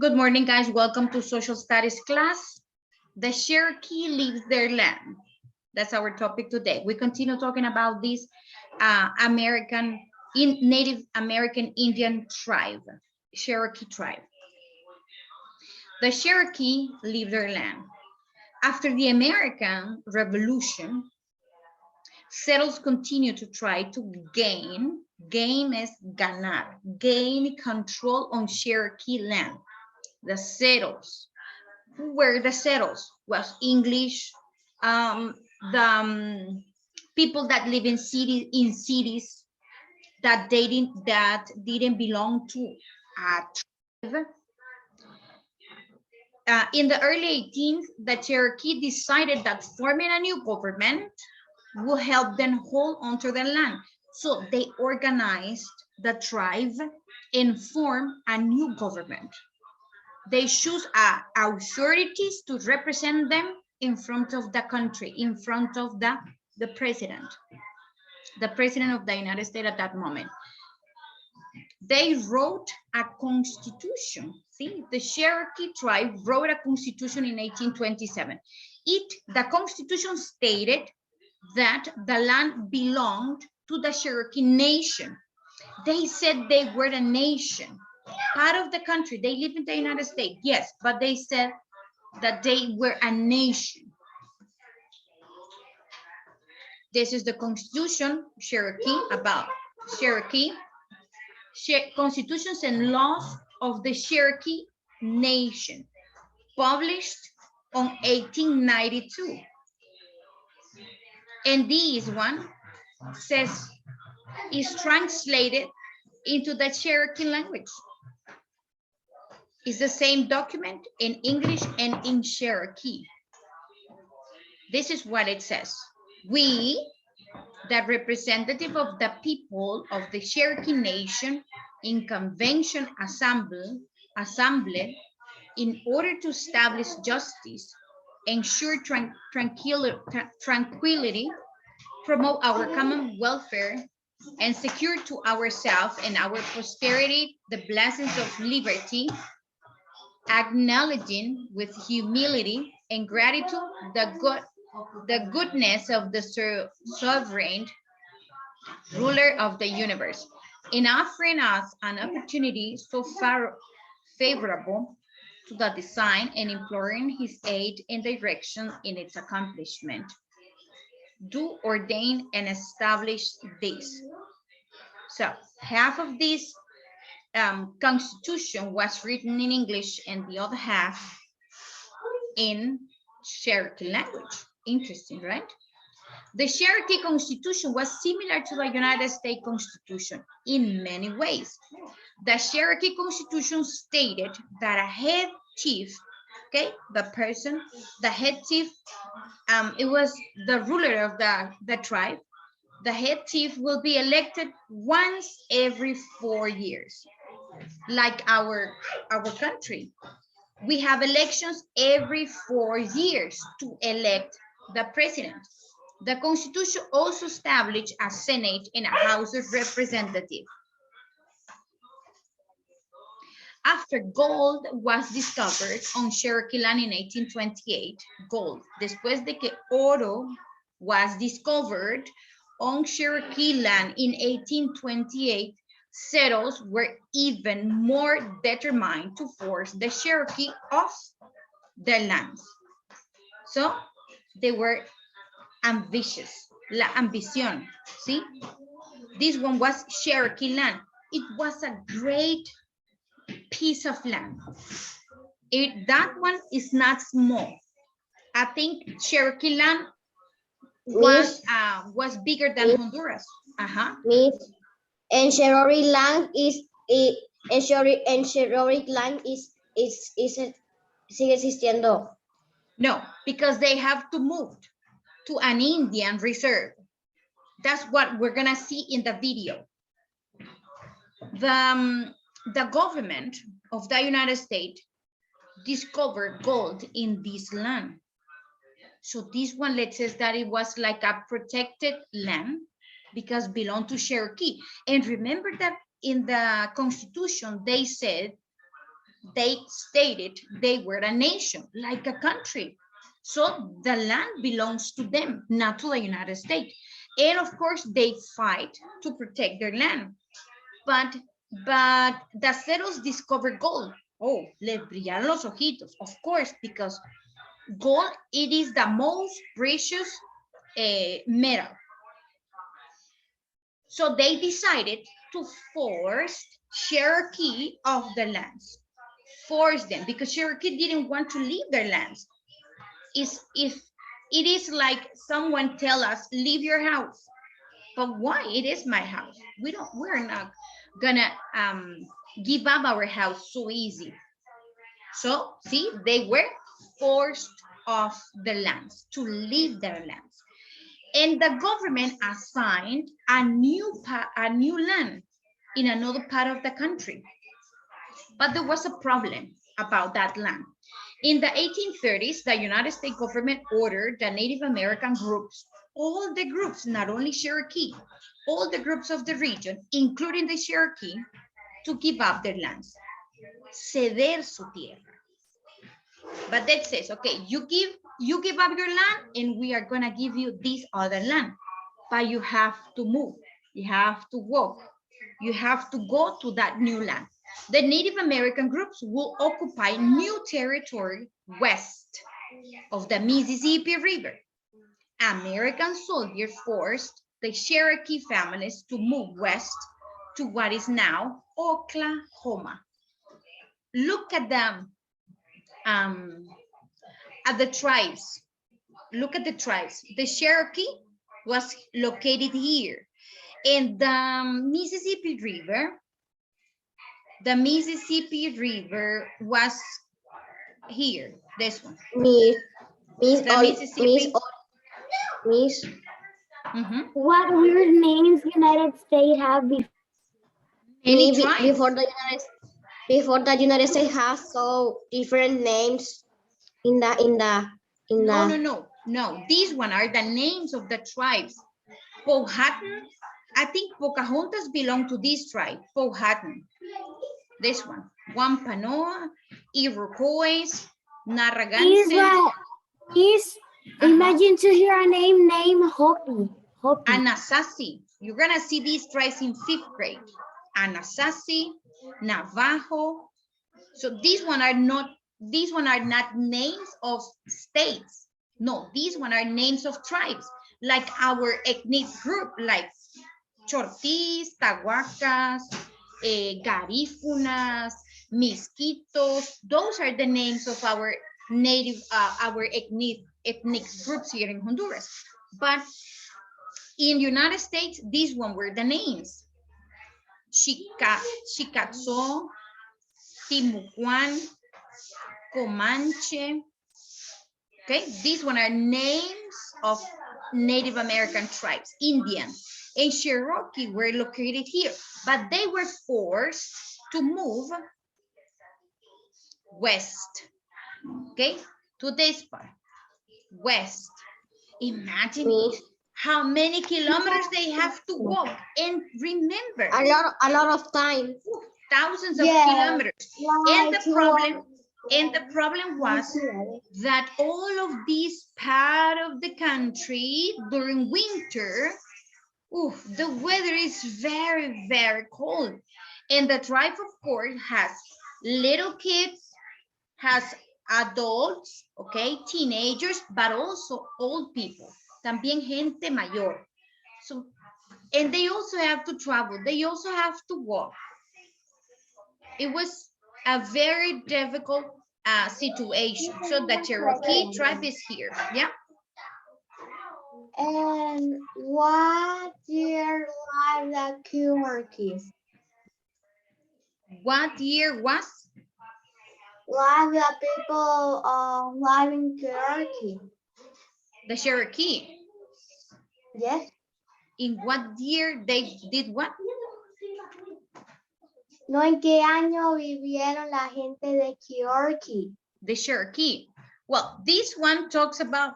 Good morning, guys. Welcome to Social Studies class. The Cherokee leaves their land. That's our topic today. We continue talking about this Native American Indian tribe, Cherokee tribe. The Cherokee leave their land. After the American Revolution, settlers continue to try to gain is ganar, gain control on Cherokee land. The settlers. Who were the settlers? Was English, the people that live in cities that didn't belong to a tribe. In the early 18th, the Cherokee decided that forming a new government will help them hold onto their land. So they organized the tribe and formed a new government. They choose authorities to represent them in front of the country, in front of the president of the United States at that moment. They wrote a constitution. See, the Cherokee tribe wrote a constitution in 1827. The constitution stated that the land belonged to the Cherokee nation. They said they were a nation, part of the country. They live in the United States, yes, but they said that they were a nation. This is the constitution, Cherokee, about Cherokee, constitutions and laws of the Cherokee nation, published on 1892. And this one says, is translated into the Cherokee language. It's the same document in English and in Cherokee. This is what it says. We, the representative of the people of the Cherokee Nation, in convention assembled in order to establish justice, ensure tranquility, promote our common welfare, and secure to ourselves and our posterity the blessings of liberty, acknowledging with humility and gratitude the goodness of the sovereign ruler of the universe, in offering us an opportunity so far favorable to the design and imploring his aid and direction in its accomplishment. Do ordain and establish this. So half of this constitution was written in English and the other half in Cherokee language. Interesting, right? The Cherokee Constitution was similar to the United States Constitution in many ways. The Cherokee Constitution stated that a head chief, okay, the head chief, it was the ruler of the tribe. The head chief will be elected once every 4 years, like our country. We have elections every 4 years to elect the president. The Constitution also established a Senate and a House of Representatives. After gold was discovered on Cherokee land in 1828, gold, después de que oro was discovered on Cherokee land in 1828, settlers were even more determined to force the Cherokee off their lands. So they were ambitious, la ambición, see? This one was Cherokee land. It was a great piece of land. That one is not small. I think Cherokee land was bigger than Honduras. Miss, and Cherokee land sigue existiendo. No, because they have to move to an Indian reserve. That's what we're gonna see in the video. The government of the United States discovered gold in this land. So this one lets us that it was like a protected land because it belonged to Cherokee. And remember that in the Constitution, they said they stated they were a nation, like a country. So the land belongs to them, not to the United States. And of course, they fight to protect their land. But the settlers discovered gold. Oh, les brillaron los ojitos, of course, because gold, it is the most precious metal. So they decided to force Cherokee off the lands. Force them, because Cherokee didn't want to leave their lands. If it is like someone tell us, leave your house. But why? It is my house. We're not gonna give up our house so easy. So see, they were forced off the lands, to leave their lands. And the government assigned a new land in another part of the country. But there was a problem about that land. In the 1830s, the United States government ordered the Native American groups, all the groups, not only Cherokee, all the groups of the region, including the Cherokee, to give up their lands, ceder su tierra. But that says, okay, you give up your land and we are gonna give you this other land, but you have to move, you have to walk, you have to go to that new land. The Native American groups will occupy new territory west of the Mississippi River. American soldiers forced the Cherokee families to move west to what is now Oklahoma. Look at the tribes. Look at the tribes. The Cherokee was located here, and the Mississippi River was here. This one. What weird names United States have before the United States has so different names No. These one are the names of the tribes. Powhatan, I think Pocahontas belong to this tribe, Powhatan. This one, Wampanoag, Iroquois, Narragansett. Imagine to hear a name named Hopi. Anasazi. You're gonna see these tribes in 5th grade. Anasazi, Navajo. So these one are not names of states. No, these one are names of tribes, like our ethnic group, like Chortís, Tahuacas, Garífunas, Misquitos. Those are the names of our our ethnic groups here in Honduras. But in the United States, these one were the names. Chickasaw, Timucuan, Comanche. Okay, these one are names of Native American tribes, Indians. And Cherokee were located here, but they were forced to move west, okay, to this part, west. Imagine how many kilometers they have to walk, and remember, a lot of time, thousands of kilometers. And the problem was that all of this part of the country during winter, the weather is very, very cold. And the tribe, of course, has little kids, has adults, okay, teenagers, but also old people, también gente mayor. So, and they also have to travel. They also have to walk. It was a very difficult situation. So the Cherokee tribe is here, yeah? And what year was the Cherokee? What year was? Was the people living Cherokee? The Cherokee. Yes. In what year they did what? No, ¿en qué año vivieron la gente de Cherokee? The Cherokee. Well, this one talks about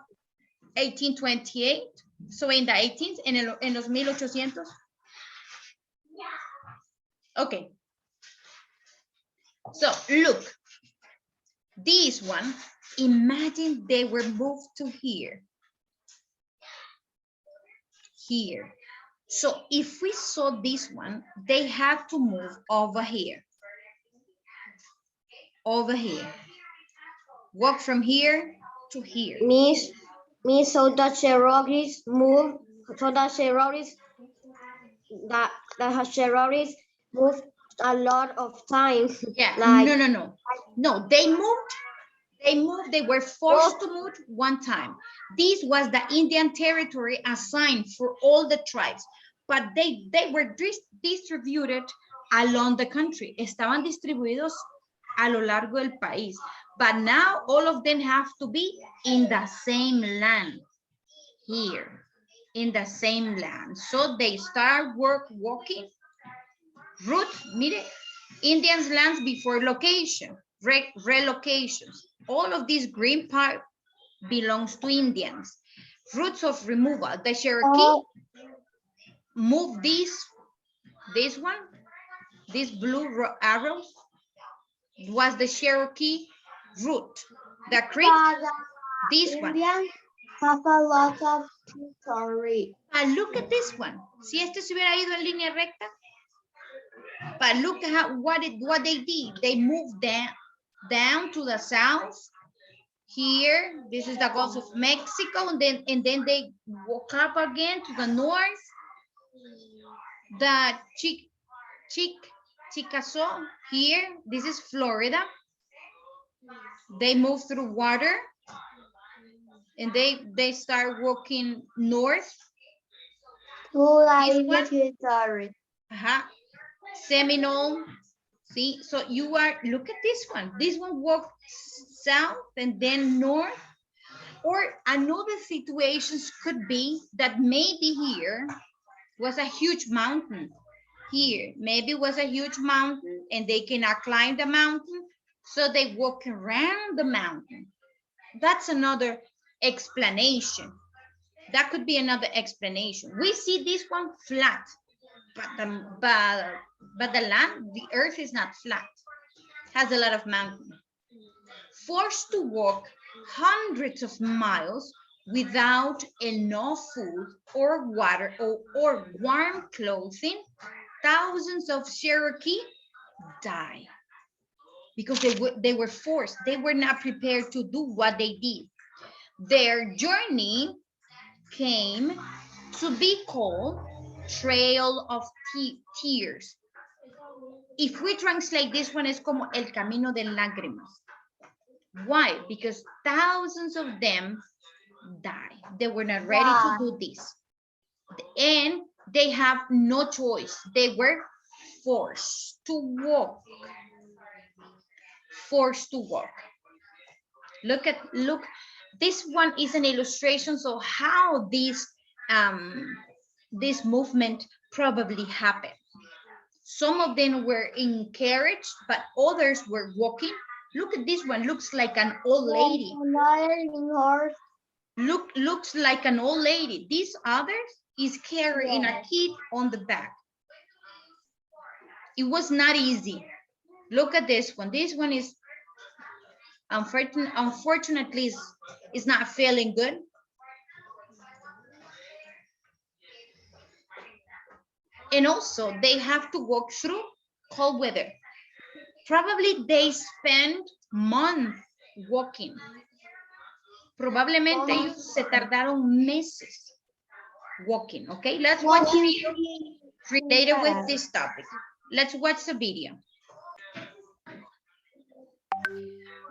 1828. So in the 18th, en los 1800. Okay. So look, this one, imagine they were moved to here. Here. So if we saw this one, they had to move over here. Over here. Walk from here to here. Miss, so the Cherokees move, so the Cherokees, the Cherokees moved a lot of time. Yeah, Like, no, they moved, they were forced to move one time. This was the Indian territory assigned for all the tribes, but they were distributed along the country. Estaban distribuidos a lo largo del país, but now all of them have to be in the same land here, in the same land. So they start walking route, mire, Indians lands before location, relocations. All of this green part belongs to Indians. Routes of removal. The Cherokee moved this one, this blue arrows was the Cherokee route. The creek, this one. Indians have a lot of territory. But look at this one. Si este se hubiera ido en línea recta, but look at what they did. They moved down to the south. Here, this is the Gulf of Mexico, and then they walk up again to the north. The Chickasaw here, this is Florida. They move through water, and they start walking north. To the Indian territory. Seminole. See, so you are, look at this one. This one walked south and then north. Or another situations could be that maybe here was a huge mountain. Here, maybe was a huge mountain and they cannot climb the mountain. So they walk around the mountain. That's another explanation. That could be another explanation. We see this one flat, but the land, the earth is not flat. It has a lot of mountains. Forced to walk hundreds of miles without enough food or water or warm clothing, thousands of Cherokee die because they were forced. They were not prepared to do what they did. Their journey came to be called Trail of Tears. If we translate this one, es como el camino de lágrimas. Why? Because thousands of them died. They were not ready to do this. And they have no choice. They were forced to walk. Forced to walk. Look, this one is an illustration of how this movement probably happened. Some of them were in carriage, but others were walking. Look at this one, looks like an old lady. Looks like an old lady. These others is carrying a kid on the back. It was not easy. Look at this one. This one is unfortunately is not feeling good. And also they have to walk through cold weather. Probably they spend months walking. Probablemente ellos se tardaron meses walking. Okay, let's watch a video related with this topic. Let's watch the video.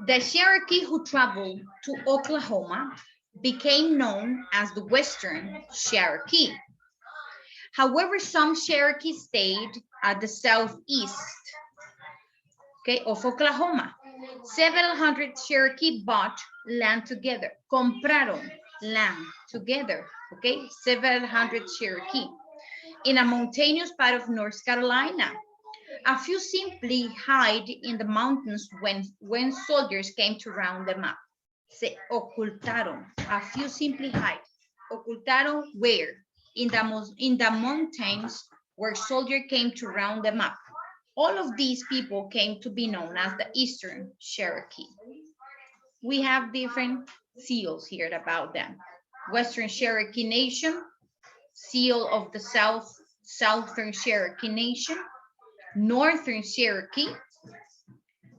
The Cherokee who traveled to Oklahoma became known as the Western Cherokee. However, some Cherokee stayed at the southeast, okay, of Oklahoma. Several hundred Cherokee bought land together, compraron land together, okay, several hundred Cherokee in a mountainous part of North Carolina. A few simply hide in the mountains when soldiers came to round them up. Se ocultaron. A few simply hide. Ocultaron where? In the mountains where soldiers came to round them up. All of these people came to be known as the Eastern Cherokee. We have different seals here about them. Western Cherokee Nation, seal of the Southern Cherokee Nation, Northern Cherokee,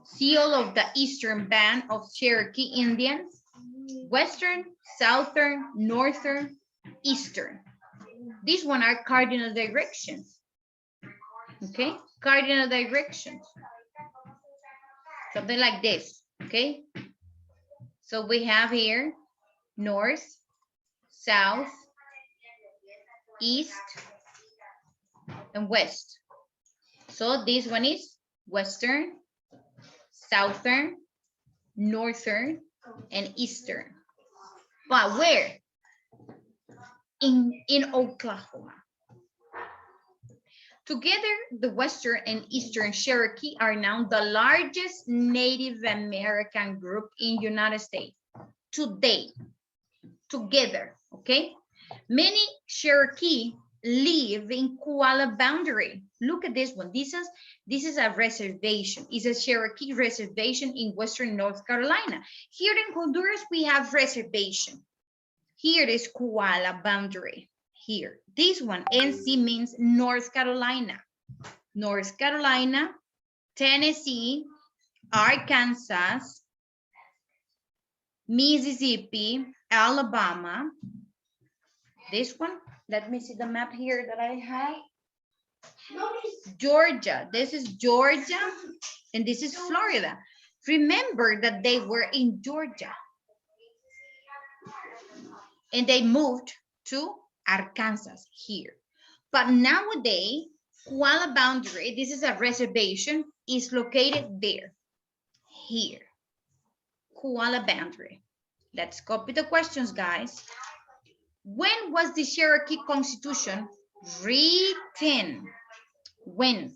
seal of the Eastern Band of Cherokee Indians, Western, Southern, Northern, Eastern. These one are cardinal directions. Okay, cardinal directions. Something like this, okay? So we have here north, south, east, and west. So this one is western, southern, northern, and eastern. But where? In Oklahoma. Together, the Western and Eastern Cherokee are now the largest Native American group in United States today. Together, okay? Many Cherokee live in Koala Boundary. Look at this one. This is a reservation. It's a Cherokee reservation in Western North Carolina. Here in Honduras, we have reservation. Here is Koala Boundary. Here, this one, NC means North Carolina. North Carolina, Tennessee, Arkansas, Mississippi, Alabama. This one, let me see the map here that I have. Georgia, this is Georgia, and this is Florida. Remember that they were in Georgia. And they moved to Arkansas here. But nowadays, Koala Boundary, this is a reservation, is located there, here. Koala Boundary. Let's copy the questions, guys. When was the Cherokee Constitution written? When?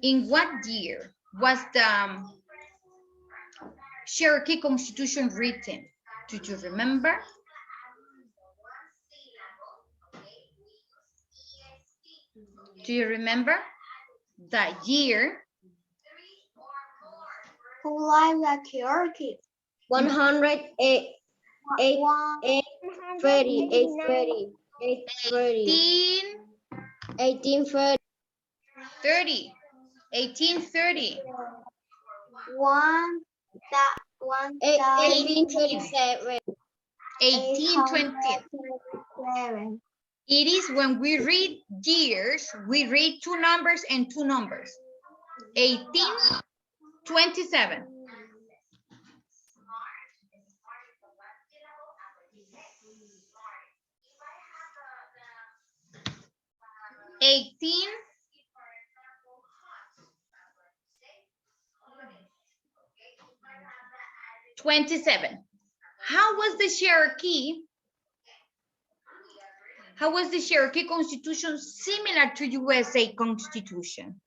In what year was the Cherokee Constitution written? Do you remember? Do you remember the year? Who live the Cherokee? 108, 830, 830, 1830. 1830. 1830. 1827. 1820. It is when we read years, we read two numbers and two numbers. 1827. $18 27. How was the Cherokee? How was the Cherokee Constitution similar to USA Constitution?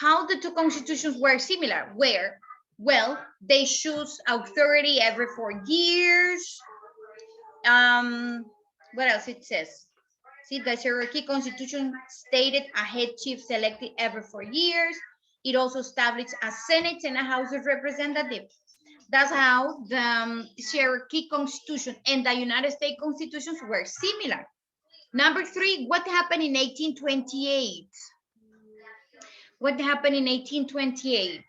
How the two constitutions were similar? Where? Well, they choose authority every 4 years. What else it says? See, the Cherokee Constitution stated a head chief selected every 4 years. It also established a Senate and a House of Representatives. That's how the Cherokee Constitution and the United States Constitutions were similar. Number 3, what happened in 1828? What happened in 1828?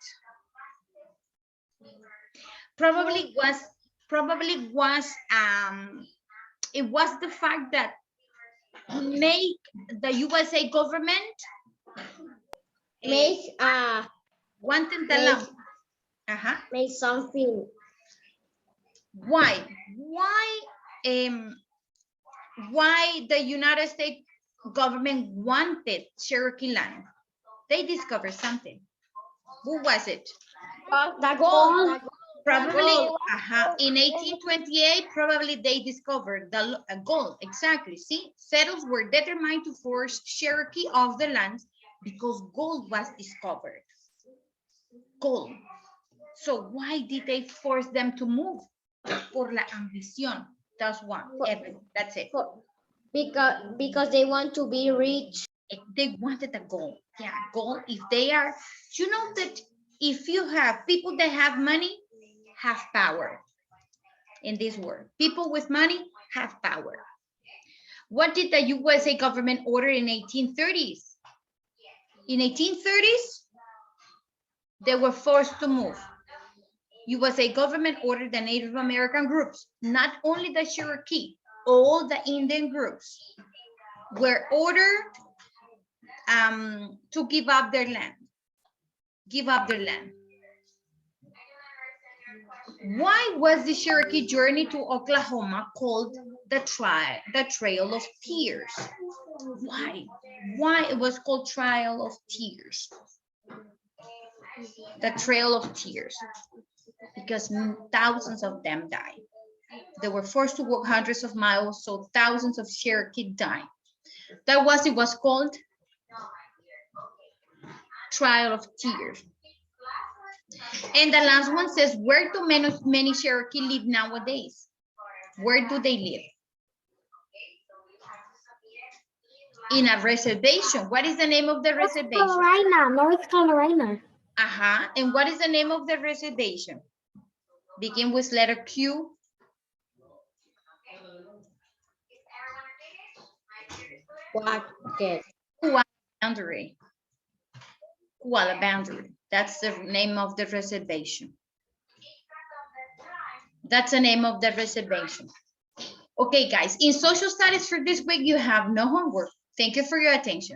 Probably it was the fact that make the USA government Make wanted the law. make something. Why the United States government wanted Cherokee land? They discovered something. Who was it? The gold. Probably, in 1828, probably they discovered the gold. Exactly. See, settlers were determined to force Cherokee off the land because gold was discovered. Gold. So why did they force them to move? Por la ambición. That's one. Evan, that's it. Because they want to be rich. They wanted the gold. Yeah, gold. If they are, you know that if you have people that have money, have power in this world. People with money have power. What did the USA government order in 1830s? In 1830s, they were forced to move. USA government ordered the Native American groups, not only the Cherokee, all the Indian groups were ordered to give up their land. Give up their land. Why was the Cherokee journey to Oklahoma called the Trail of Tears? Why? Why it was called Trail of Tears? The Trail of Tears. Because thousands of them died. They were forced to walk hundreds of miles, so thousands of Cherokee died. That was, it was called Trail of Tears. And the last one says, where do many Cherokee live nowadays? Where do they live? In a reservation. What is the name of the reservation? Carolina, North Carolina. And what is the name of the reservation? Begin with letter Q. Kuala Boundary. Kuala Boundary. That's the name of the reservation. That's the name of the reservation. Okay, guys, in social studies for this week, you have no homework. Thank you for your attention.